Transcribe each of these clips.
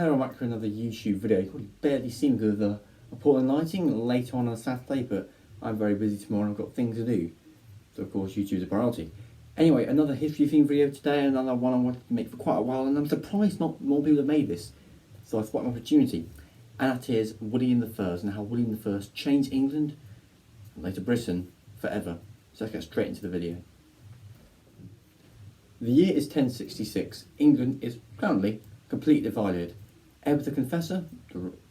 Hello, I'm back for another YouTube video. You probably barely seen because of the appalling lighting later on Saturday, but I'm very busy tomorrow and I've got things to do. So of course YouTube is a priority. Anyway, another history themed video today, another one I wanted to make for quite a while, and I'm surprised not more people have made this. So I thought an opportunity. And that is William I and how William I changed England and later Britain forever. So let's get straight into the video. The year is 1066. England is currently completely divided. Edward The Confessor,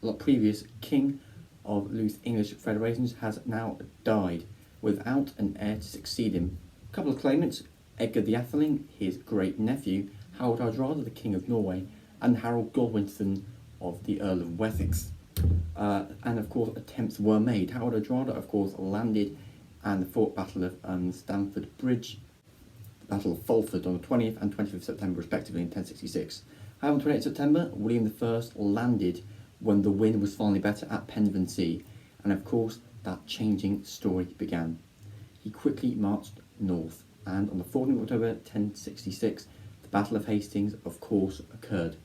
the previous king of loose English federations, has now died without an heir to succeed him. A couple of claimants, Edgar the Atheling, his great nephew, Harold Hardrada, the King of Norway, and Harold Godwinson of the Earl of Wessex. And of course attempts were made. Harold Hardrada of course landed and fought Battle of Stamford Bridge, the Battle of Fulford on the 20th and 25th September respectively in 1066. However, on 28th September, William I landed when the wind was finally better at Pevensey, and of course that changing story began. He quickly marched north, and on the 14th of October 1066, the Battle of Hastings of course occurred,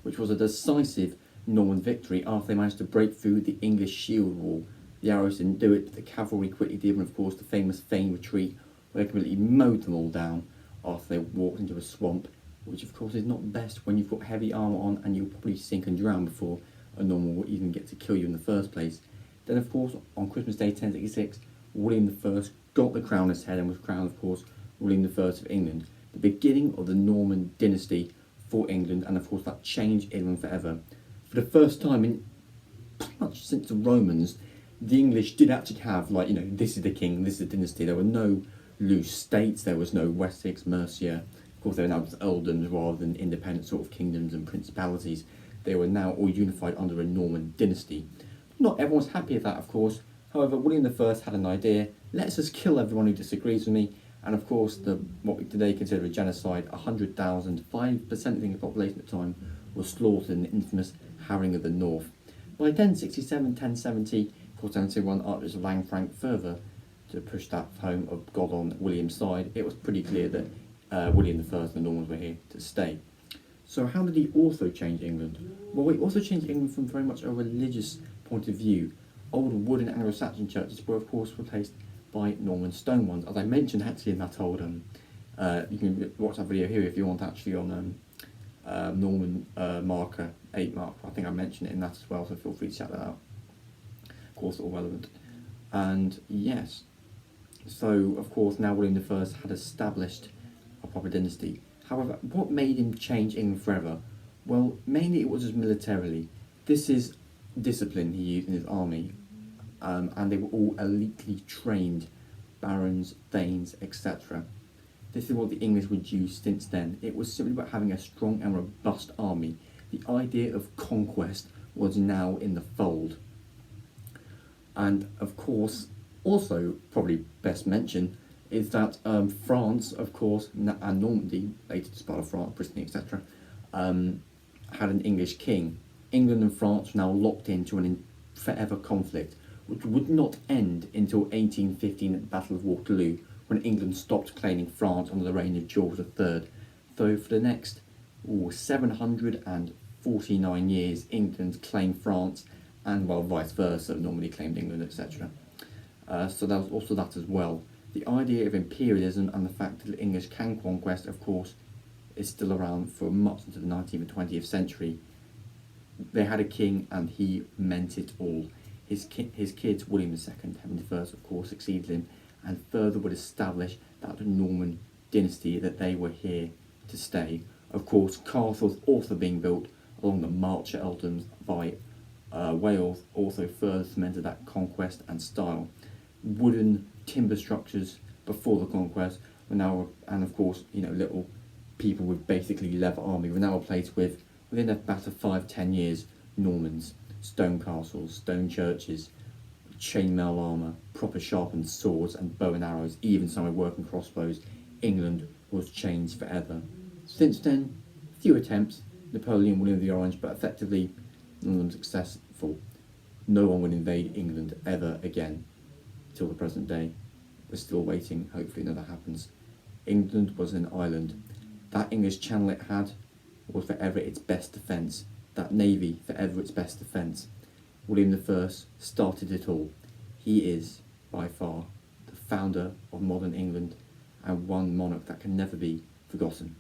which was a decisive Norman victory after they managed to break through the English shield wall. The arrows didn't do it, but the cavalry quickly did, and of course the famous Fane retreat, where they completely mowed them all down after they walked into a swamp, which of course is not best when you've got heavy armour on and you'll probably sink and drown before a Norman will even get to kill you in the first place. Then of course on Christmas Day 1066, William I got the crown on his head and was crowned of course William I of England, the beginning of the Norman dynasty for England, and of course that changed England forever. For the first time in pretty much since the Romans, the English did actually have, like, this is the king, this is the dynasty. There were no loose states, there was no Wessex, Mercia. Of course, they were now just earldoms rather than independent sort of kingdoms and principalities. They were now all unified under a Norman dynasty. Not everyone's happy with that, of course. However, William I had an idea. Let's just kill everyone who disagrees with me. And of course, what we today consider a genocide, 100,000, 5% of the population at the time, was slaughtered in the infamous Harrying of the North. By 1067, 1070, of course, 1071, Archbishop of Langfranc further to push that home of God on William's side. It was pretty clear that William I and the Normans were here to stay. So how did he also change England? Well, he also changed England from very much a religious point of view. Old wooden Anglo-Saxon churches were of course replaced by Norman stone ones, as I mentioned actually in that old, you can watch that video here if you want, actually on Norman marker, 8 mark, I think I mentioned it in that as well, so feel free to check that out. Of course all relevant. And yes, so of course now William I had established a proper dynasty. However, what made him change England forever? Well, mainly it was just militarily. This is discipline he used in his army, and they were all elitely trained barons, thanes, etc. This is what the English would use since then. It was simply about having a strong and robust army. The idea of conquest was now in the fold. And of course, also probably best mentioned, is that France, of course, and Normandy, later just part of France, Brittany, etc., had an English king. England and France were now locked into an forever conflict, which would not end until 1815 at the Battle of Waterloo, when England stopped claiming France under the reign of George III. So for the next 749 years, England claimed France, and well, vice versa, Normandy claimed England, etc. So there was also that as well. The idea of imperialism and the fact that the English can conquest, of course, is still around for much into the 19th and 20th century. They had a king and he meant it all. His kids, William II, Henry I, of course, succeeded him and further would establish that Norman dynasty, that they were here to stay. Of course, castles also being built along the Marcher earldoms by Wales also further cemented that conquest and style. Wooden timber structures before the conquest were now, and of course, little people with basically leather army were now replaced with, within about 5-10 years, Normans, stone castles, stone churches, chainmail armour, proper sharpened swords and bow and arrows, even some with working crossbows. England was changed forever. Since then, few attempts, Napoleon, William the Orange, but effectively none of them successful. No one will invade England ever again. Till the present day. We're still waiting, hopefully none of that happens. England was an island. That English channel it had was forever its best defence. That navy, forever its best defence. William I started it all. He is, by far, the founder of modern England and one monarch that can never be forgotten.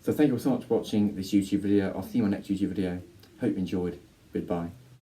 So thank you all so much for watching this YouTube video. I'll see you in my next YouTube video. Hope you enjoyed. Goodbye.